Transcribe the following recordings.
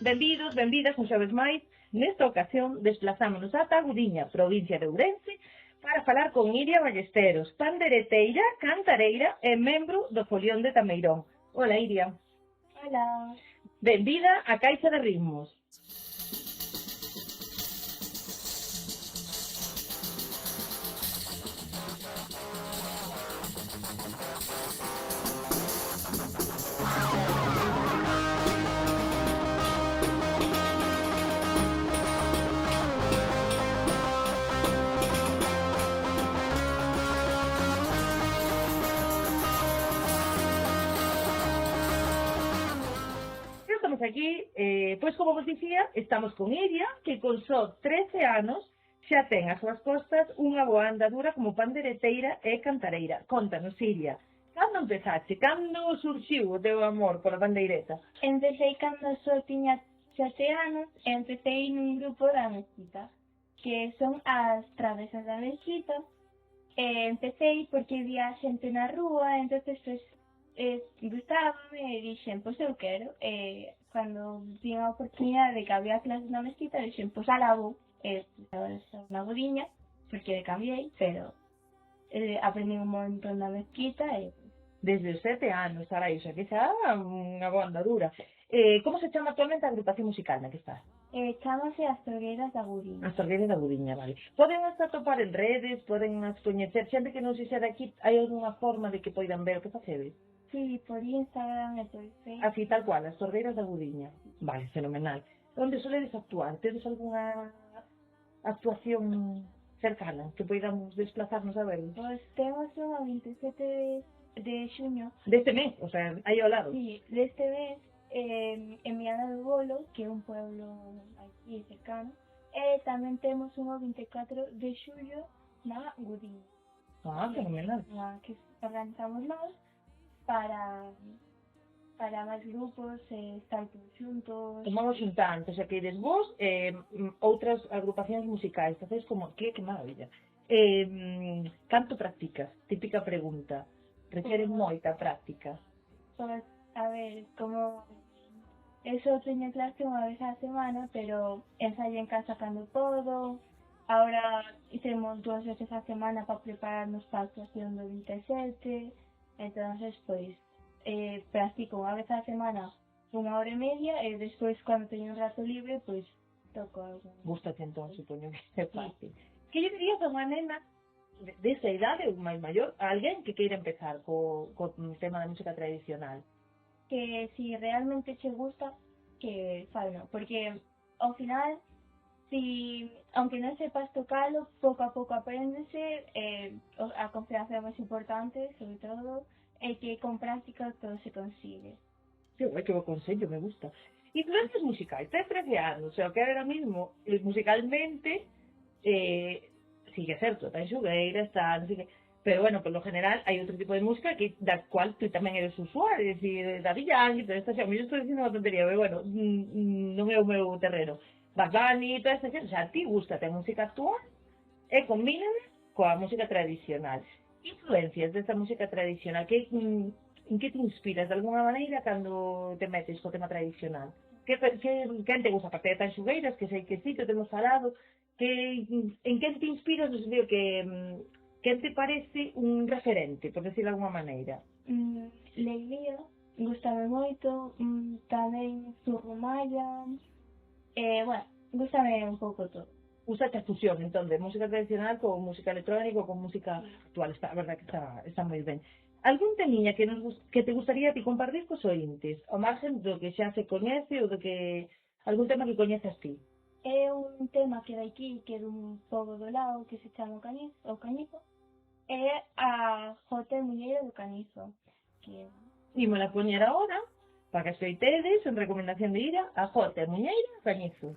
Benvidos, benvidas un xoves máis. Nesta ocasión desplazámonos ata Aguriña, provincia de Ourense, para falar con Iria Ballesteros, pandereteira, cantareira e membro do Folión de Tameirón. Hola, Iria. Hola. Benvida a Caixa de Ritmos. Estamos aquí, pois como vos dicía, estamos con Iria, que con só 13 anos xa ten as súas costas unha boa andadura como pandereteira e cantareira. Contanos, Iria, cando empezaste? Cando surxiu o teu amor pola pandeireta? Empecé cando só tiña 7 anos e empecé nun grupo da mezquita, que son as travesas da mezquita. Empecé porque vía xente na rúa, entonces pues, gustábame e dixen, pois eu quero. Cando vi a oportunidade de que había clases na mezquita, dixen, pois ala vou. Agora estou na Aguriña, porque cambiei, pero aprendi un montón na mezquita e... Desde os 7 anos, carai, xa que xa unha boa andadura. Como se chama actualmente a agrupación musical na que estás? Chámase As Torgueiras da Aguriña. As Torgueiras da Aguriña, vale. Poden hasta topar en redes, poden as coñecer, xente que non se xa daqui, hai algunha forma de que poidan ver o que facedes? Sí, por Instagram e por Facebook. Así, tal cual, As Torgueiras da Aguriña. Vale, fenomenal. Onde soledes actuar? Tedes algunha actuación cercana que poidamos desplazarnos a ver? Pois temos unha 27 de xuño. Deste mes, o sea, aí ao lado. Sí, deste mes, en Viana do Bolo, que é un pueblo aquí cercano, e tamén temos unha 24 de xullo na Aguriña. Fenomenal. Que organizamos nós para máis grupos, estar todos xuntos. Tomamos xuntantes, xa que ides vos, outras agrupacións musicais, entonces como, que maravilla. Canto practicas? Típica pregunta. Requiere moita práctica. Pois, a ver, como eso teño clase unha vez a semana, pero ensayo en casa cando podo. Ahora hicimos 2 veces a semana para prepararnos para a actuación do 27. Entonces, pois, practico unha vez a semana 1 hora e media e despois, cando teño un rato libre, pois, toco algo. Gústate entón, supoño que é fácil. Que lle dirías a unha nena desa idade ou máis maior, a alguén que queira empezar co tema da música tradicional? Que si realmente che gusta, que falo, porque ao final, si, aunque non sepas tocalo, pouco a pouco apréndese, a confianza é máis importante, sobre todo, e que con práctica todo se consigue. Que bo consello, me gusta. Influencias musicais, ten 13 anos, o sea, que ahora mismo, musicalmente, sigue certo, ten xogueiras, non sei que, pero bueno, por lo general hai outro tipo de música que da cual tú tamén eres usuario, es decir, da Yankee, toda esta xente, eu estou dicindo unha tontería, pero bueno, non é o meu terreno. Bad Bunny, toda esta xente, o sea, a ti gusta a música actual e combina coa música tradicional. Influencias desta música tradicional, que en que te inspiras de alguna maneira cando te metes co tema tradicional? Que te gusta, aparte de tan xugueiras, que sei que sí, que temos falado, en que te inspiras, no sentido que te parece un referente, por decir de alguna maneira? Leilía, gustame moito, tamén Zurrumaya, bueno, gustame un pouco todo. Usa esta fusión, entón, de música tradicional con música electrónica, con música actual, a verdad que está moi ben. Algún temiña que te gustaría ti compartir cos ointes, ao margen do que xa se coñece ou do que algún tema que coñezas ti? É un tema que daqui, que é dun pobo do lado, que se chama o Cañizo, é a Jota e Muñeira do Canizo. Ímola poñer agora, para que escoitedes, en recomendación de Ira, a Jota e Muñeira do Cañizo.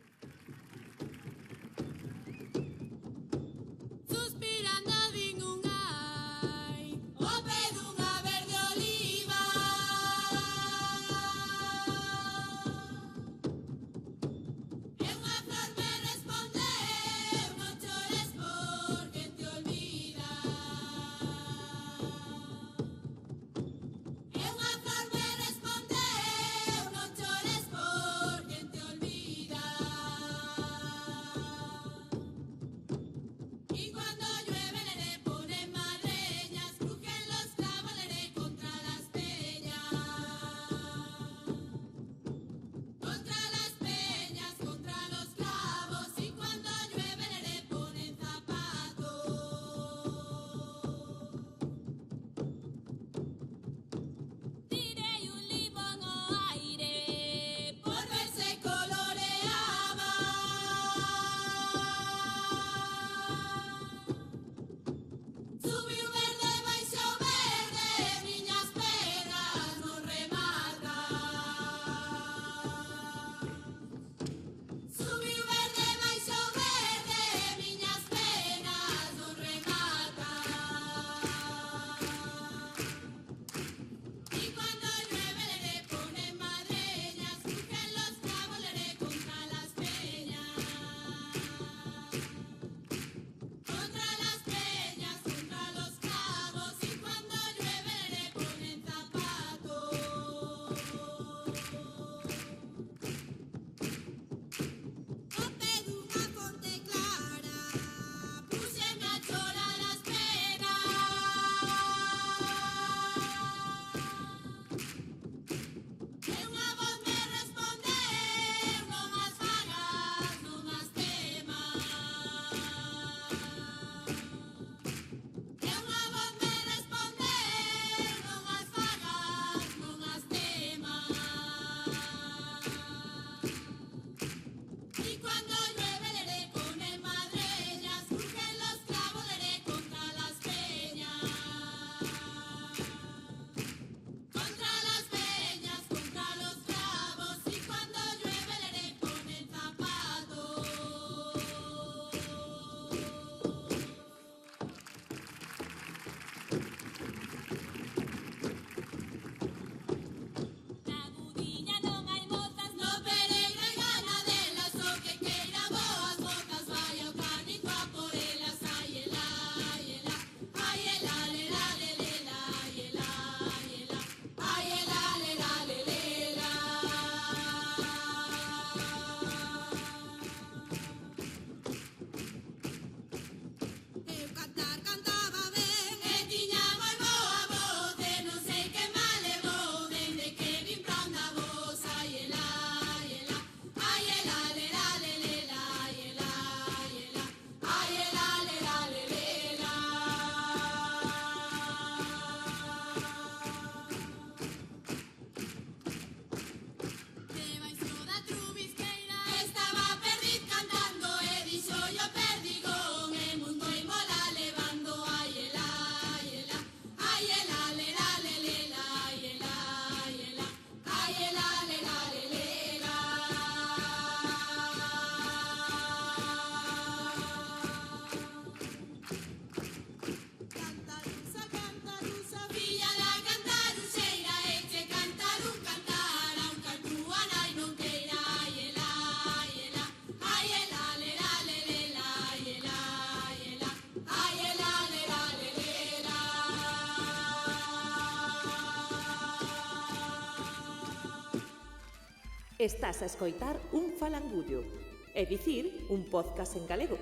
Estás a escoitar un falangullo, é dicir, un podcast en galego.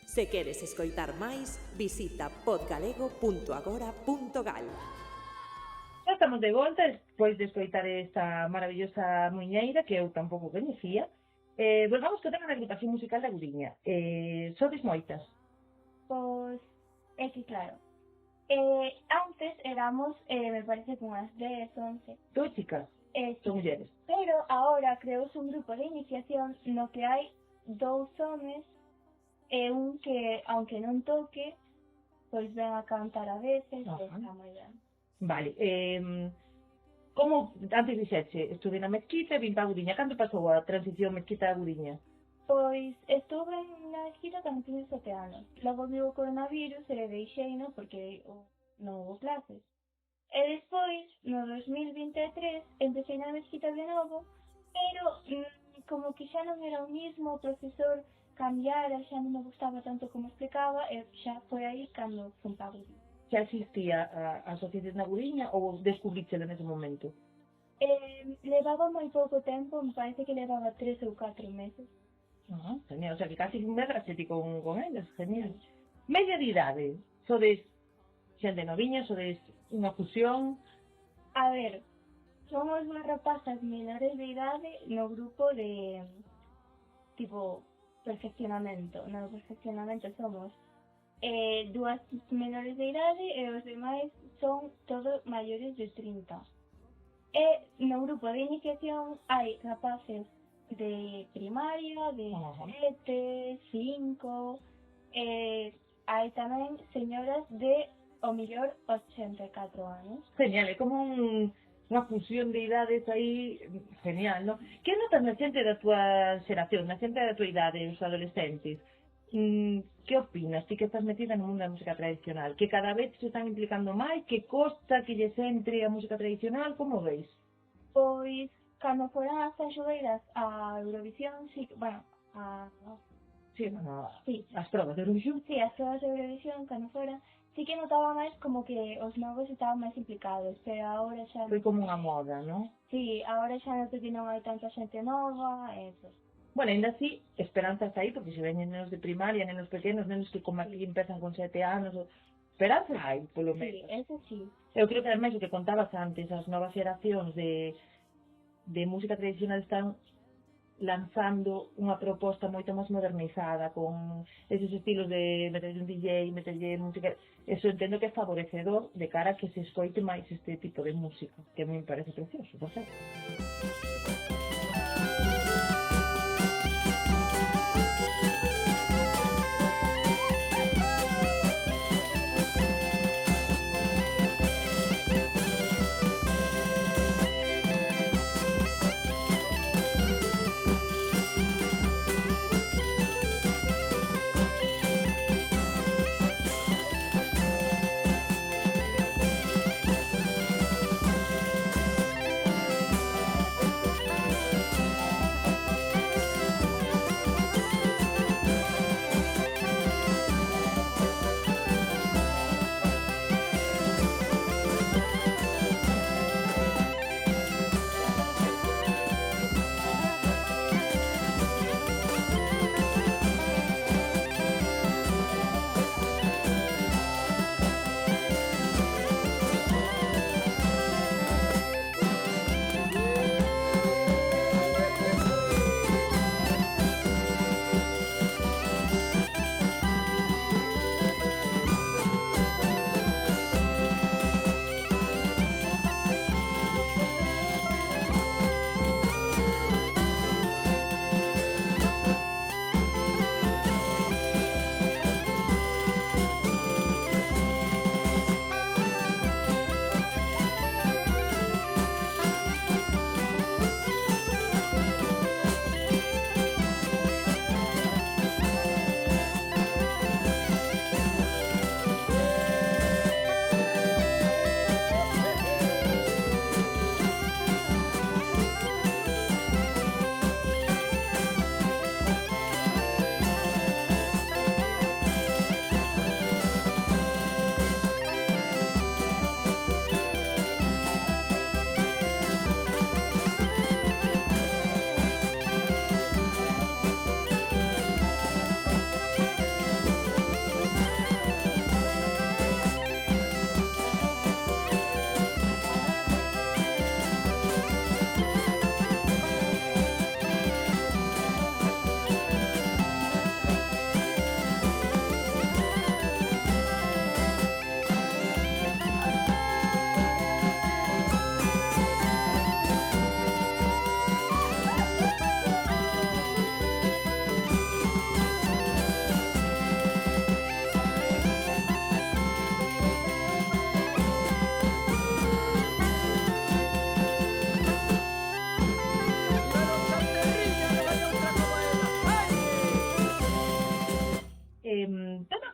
Se queres escoitar máis, visita podgalego.agora.gal. Ya estamos de volta despois de escoitar esta maravillosa muiñeira que eu tampouco coñecía. Volvamos co tema da agrupación musical da Guriña. Sodes moitas? Pois, é que claro, antes éramos, me parece que unhas 10, 11. Dos chicas? Sí. Son mulleres. Pero ahora creouse un grupo de iniciación no que hai 2 homes e un que, aunque non toque, pois ven a cantar a veces, Ajá. está moi ben. Vale. Como antes dixeche, estuve na Mezquita e vim para a Guriña. Cando pasou a transición Mezquita a Guriña? Pois estuve na esquina cando tiña 7 anos. Logo viu o coronavirus e deixeino porque non houve clases. E despois, no 2023, empecé na Mezquita de novo, pero como que xa non era o mismo, o profesor cambiara, xa non me gustaba tanto como explicaba, e xa foi aí cando fun para a Guriña. Xa existía a asociación na Guriña ou descubriche nese momento? Levaba moi pouco tempo, me parece que levaba 3 ou 4 meses. Genial, o sea que casi medraste ti con eles, genial. Media de idade, sodes xente noviña, sodes unha fusión? A ver, somos dúas rapazas menores de idade no grupo de, tipo, perfeccionamento. No perfeccionamento somos dúas menores de idade e os demais son todos maiores de 30. E no grupo de iniciación hai rapaces de primaria, de 7, 5, hai tamén señoras de, o mellor, 84 anos. Genial, é como unha fusión de idades aí, genial, non? Que notas na xente da tua xeración, na xente da tua idade, os adolescentes? Que opinas, ti que estás metida no mundo da música tradicional? Que cada vez se están implicando máis? Que costa que lles entre a música tradicional? Como veis? Pois, cando foran as tanxoeiras a Eurovisión, sí, bueno, Sí, bueno, sí, as probas de Eurovisión. sí, as probas de Eurovisión, cando foran, sí que notaba máis como que os novos estaban máis implicados, pero agora xa... Foi como unha moda, non? Sí, agora xa noto que non hai tanta xente nova, eso. Bueno, ainda así, esperanzas aí, porque se veñen nenos de primaria, nenos pequenos, nenos que como aquí empezan con 7 anos, esperanza hai, polo Sí, menos. eso sí. Eu creo que ademais o que contabas antes, as novas xeracións de música tradicional están lanzando unha proposta moito máis modernizada, con esos estilos de meterlle un DJ, meterlle música. Eso entendo que é favorecedor de cara a que se escoite máis este tipo de música, que a mí me parece precioso, por certo.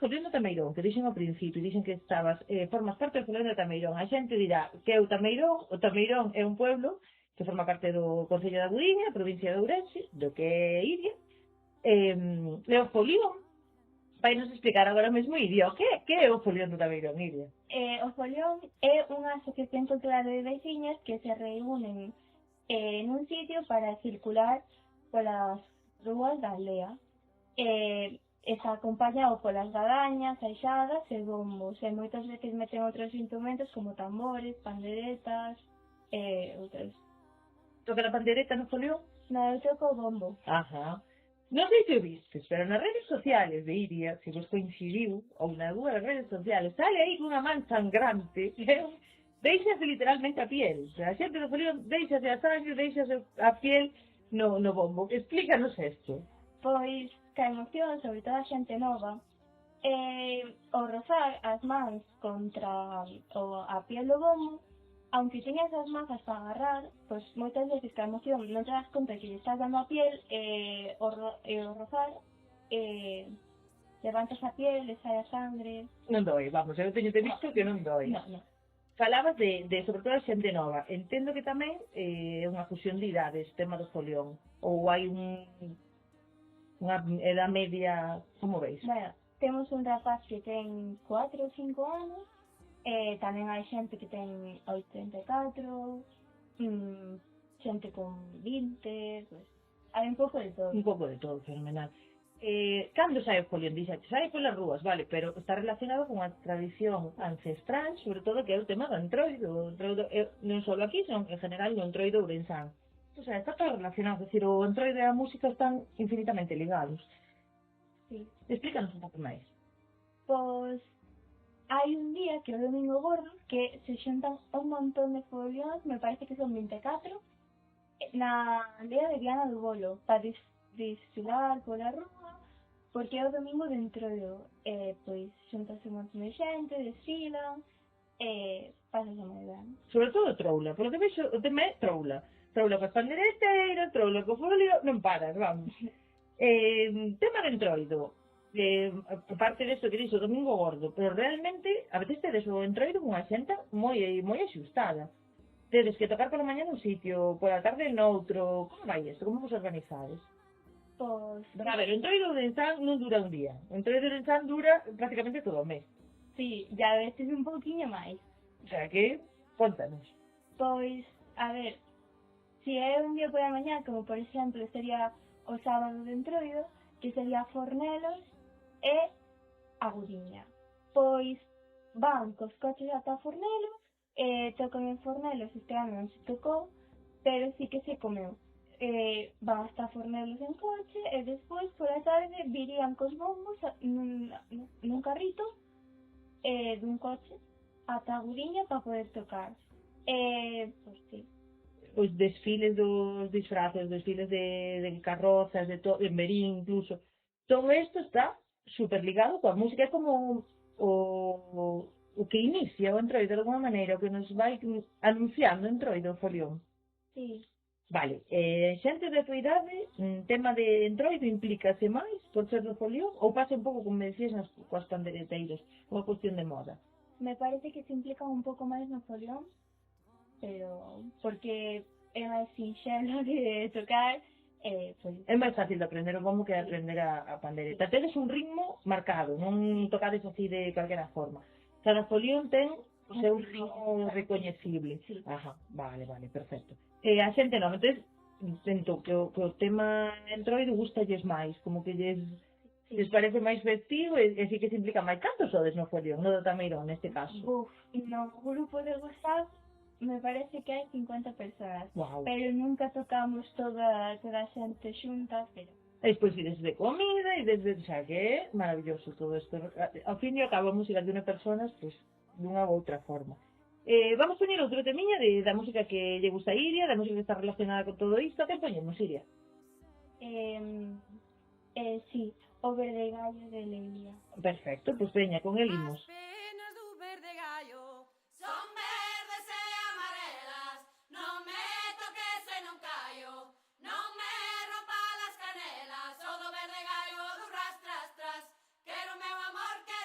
folión do Tameirón, que dixen ao principio, dixen que formas parte do folión do Tameirón. A xente dirá que é o Tameirón é un pueblo que forma parte do Concello da Budiña, provincia de Ourense, do que é Iria, e o folión, vai nos explicar agora mesmo Iria, que é o folión do Tameirón, Iria? O folión é unha asociación cultural de veciñas que se reúnen nun sitio para circular polas rúas da aldea. Está acompañado polas gadañas, aixadas e bombos, e moitas veces meten outros instrumentos como tambores, panderetas e outros. Toca a pandereta no folión? Non, eu toco o bombo. Ajá. Non sei se o vistes, pero nas redes sociales de Iria, se vos coincidiu, ou nas dúas redes sociales, sale aí unha man sangrante, deixase literalmente a piel. A xente do folión deixase a sangre, deixase a piel no bombo. Explícanos isto. Pois, que a emoción, sobre todo a xente nova, o rozar as mans contra a piel do bombo, aunque teñas as mans para agarrar, pois moitas veces que a emoción non te das conta que lle estás dando a piel, o rozar, levantas a piel, le sai a sangre. Non doi, vamos, eu teño visto que non doi. Non. Falabas de sobre todo a xente nova. Entendo que tamén é unha fusión de idades, tema do folión. Ou hai unha edad media, como veis? Bueno, temos un rapaz que ten 4 ou 5 anos, tamén hai xente que ten 84, xente con 20, pues, hai un pouco de todo. Un pouco de todo, fenomenal. Cando sai o folión? Dixaxe, sai polas rúas, vale, pero está relacionado con a tradición ancestral, sobre todo que é o tema do entroido. Non só aquí, senón en general no entroido ourensán. O sea, está todo relacionado, é dicir, o entroido e a música están infinitamente ligados. Sí. Explícanos un pouco máis. Pois hai un día que é o Domingo Gordo que se xuntan un montón de folións, me parece que son 24, na aldea de Viana do Bolo, para desfilar pola rúa, porque é o domingo de entroido. Pois xuntase un montón de xente, desfilan, pasase moi ben. Sobre todo troula, polo que vexo, o tema é troula. Troula coas pandereteiras, troula co folio, non paras, vamos. Tema de entroido. Parte desto que dixo o Domingo Gordo, pero realmente a veces tedes o entroido cunha xenta moi axustada. Tedes que tocar pola mañá nun sitio, pola tarde noutro. Como vai isto? Como vos organizades? Pois, A ver, o entroido de Ourensán non dura un día. O entroido de Ourensán dura prácticamente todo o mes. sí, ya a veces un pouquiño máis. O sea que, contanos. Pois, a ver, si é un día pola mañá, como por exemplo sería o sábado de entroido, que sería Fornelos e Agudiña. Pois van cos coches ata Fornelos, tocan en Fornelos, este ano non se tocou, pero sí que se comeu. Van hasta Fornelos en coche e despois pola tarde virían cos bombos nun carrito dun coche ata Agudiña para poder tocar. Pois sí. Os desfiles dos disfraces, os desfiles de carrozas, de merín incluso. Todo isto está super ligado coa música, é como o que inicia o entroido de alguma maneira, o que nos vai anunciando o entroido, o folión. Sí. Vale, xente de tua idade, tema de entroido implícase máis por ser do folión ou pasa un pouco como me decías coas pandereteiras, unha cuestión de moda? Me parece que se implican un pouco máis no folión, pero porque é máis sinxelo de tocar, pois... É máis fácil de aprender o bombo que de aprender a pandereta. Tedes un ritmo marcado, non tocades así de calquera forma. Cada folión ten o seu ritmo recoñecible. Sí. Ajá, vale, perfecto. A xente non, entón, tento que o tema entroido gustalles máis, como que lles parece máis festivo e sí que se implica máis. Cantos sodes no folión, no do Tameirón, neste caso? No grupo de WhatsApp me parece que hai 50 persoas. Wow. Pero nunca tocamos toda a xente xuntas, pero... E despois ides de comida e desde... O sea, que é maravilloso todo isto. Ao fin e ao cabo, a música de unha personas, pois, dunha ou outra forma. Vamos poñer outro temiña da música que lle gusta a Iria, da música que está relacionada con todo isto. Que poñemos, Iria? Sí, o Verde Gallo de Lelia. Perfecto, pois veña, con el imos. As penas do verde gallo son verdes e amarelas. Non me toques e non callo, non me rompa las canelas. O do verde gallo do ras tras tras, quero meu amor que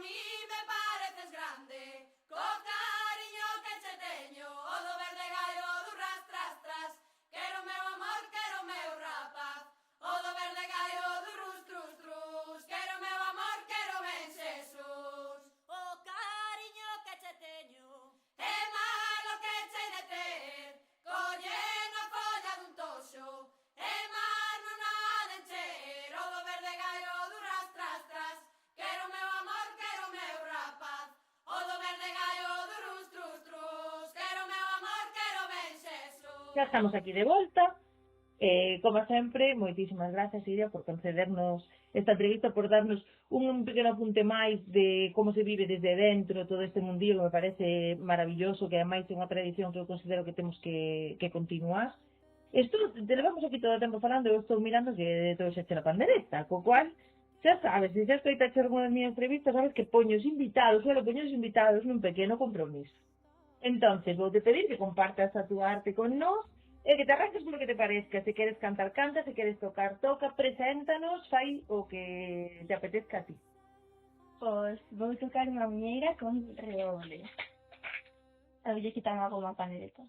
mí me pareces grande, co cariño que che teño, o do verde gallo do ras tras tras, quero meu amor, quero meu rapaz, o do verde gallo do rus trus trus, quero meu amor, quero ben Xesús. O cariño que che teño é malo que che de ter, collendo a folla dun toxo, é mar non ha de encher, o do verde gallo do ras tras tras, quero meu amor, quero meu rapaz, o do verde gallo do rus trus trus, quero meu amor, quero ben Xesús. Ya estamos aquí de volta. Como sempre, moitísimas gracias, Iria, por concedernos esta entrevista, por darnos un pequeno apunte máis de como se vive desde dentro todo este mundillo, que me parece maravilloso, que ademais é unha tradición que eu considero que temos que continuar. Isto, te levamos aquí todo o tempo falando, eu estou mirando que todo xa che na pandereta, co cual, xa sabes, se xa escoitaxe algunha das miñas entrevistas, sabes que poño os invitados, suelo poño os invitados nun pequeno compromiso. Entonces, vou te pedir que compartas a túa arte con nós, e que te arranques polo que te parezca. Se queres cantar, canta, se queres tocar, toca, preséntanos, fai o que te apetezca a ti. Pois vou tocar unha muñeira con redoble. A voulle quitar unha goma pandereta.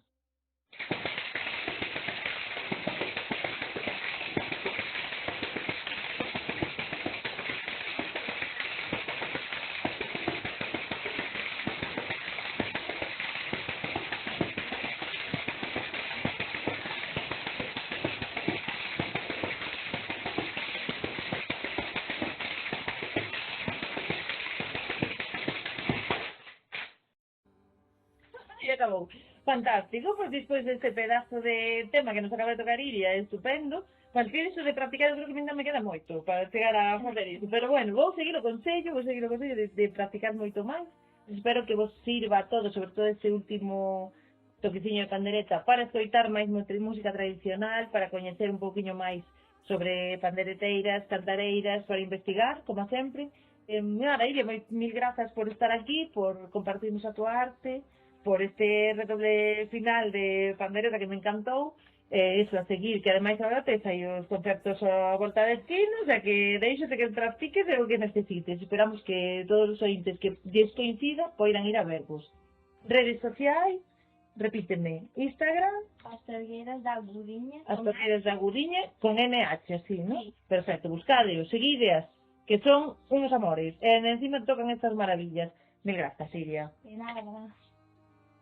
E acabou. Fantástico, pois despois deste pedazo de tema que nos acaba de tocar Iria, é estupendo. Mas que iso de practicar, eu creo que ainda me queda moito para chegar a fazer iso. Pero bueno, vou seguir o consello de practicar moito máis. Espero que vos sirva a todos, sobre todo este último toqueciño de pandereta, para escoitar máis nuestra música tradicional, para coñecer un pouquiño máis sobre pandereteiras, cantareiras, para investigar, como sempre. Nada, Iria, mil grazas por estar aquí, por compartirnos a tua arte, por este redoble final de pandereta que me encantou, eso, a seguir, que ademais agora tes aí os concertos a volta de esquina, o sea que deixate que practiques o que necesites. Esperamos que todos os ointes que lles coincida poidan ir a vervos. Redes sociais, repíteme, Instagram, As Torgueiras da Agudiña. as Torgueiras da Agudiña, con NH, así, ¿no? Sí. Perfecto, buscadeos, seguideas, que son unos amores, e encima tocan estas maravillas. Mil grazas, Iria. De nada.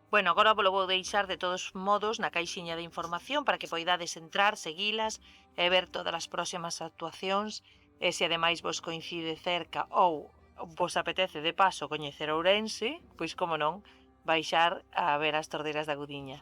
Bueno, agora vos vou deixar de todos modos na caixiña de información para que poidades entrar, seguilas e ver todas as próximas actuacións, e se ademais vos coincide cerca ou vos apetece de paso coñecer Ourense, pois como non, baixar a ver as Torderas da Agudiña.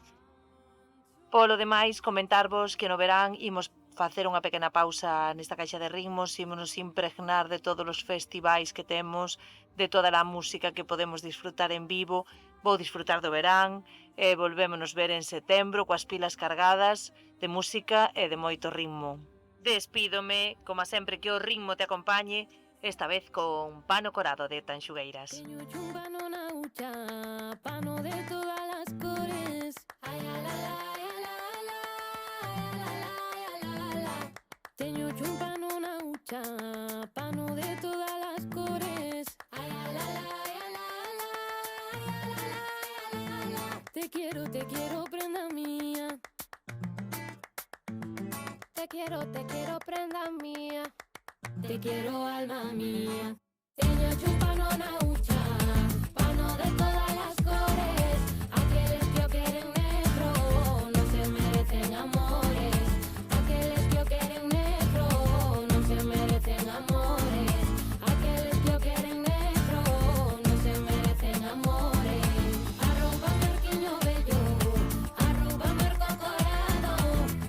Polo demais, comentarvos que no verán imos facer unha pequena pausa nesta caixa de ritmos, ímonos impregnar de todos os festivais que temos, de toda a música que podemos disfrutar en vivo. Vou disfrutar do verán e volvémonos ver en setembro coas pilas cargadas de música e de moito ritmo. Despídome, como sempre, que o ritmo te acompañe, esta vez con Pano Corado de Tanxugueiras. Teño un pano na hucha, pano de todas las cores. Ay, la, la, la, la, la, la, la. Teño un pano na hucha, pano de todas las cores. Ay, la, la, la, la, la. Te quiero, prenda mía. Te quiero, prenda mía. Te quiero, alma mía. Teño un pano na hucha, pano de todas las cores. Aqueles que o queren negro non se merecen amores. Aqueles que o queren negro non se merecen amores. Aqueles que o queren negro non se merecen amores. Arroba merquiño bello, arroba merco corado,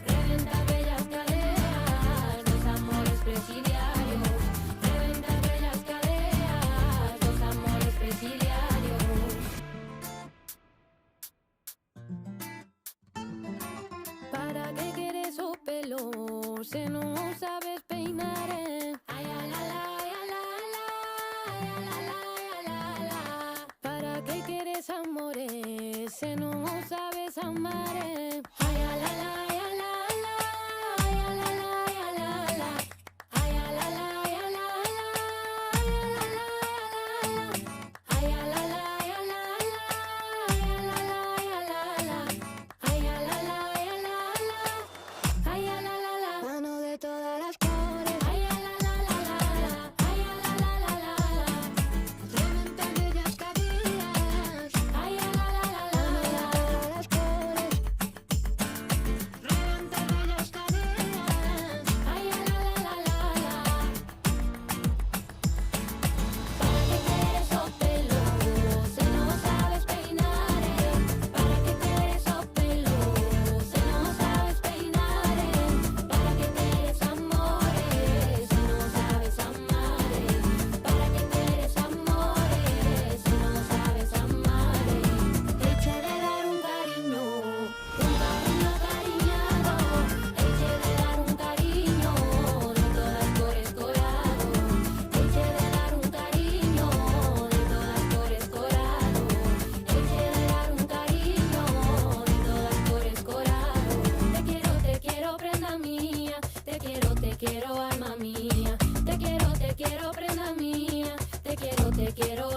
reventa bellas caderas dos amores presidiarios. Reventa bellas caderas dos amores presidiarios. Para que queres o pelo se non o sabes peinar, Ay, a la, la, a la, la, a la, la, a la, la. Para que queres amores se non o sabes amar, Ay, a la, la, a la, la, ay, a la, la, a la, la. Ay, a la, la, a la, la, ay, a la, la, a la, la. Te quiero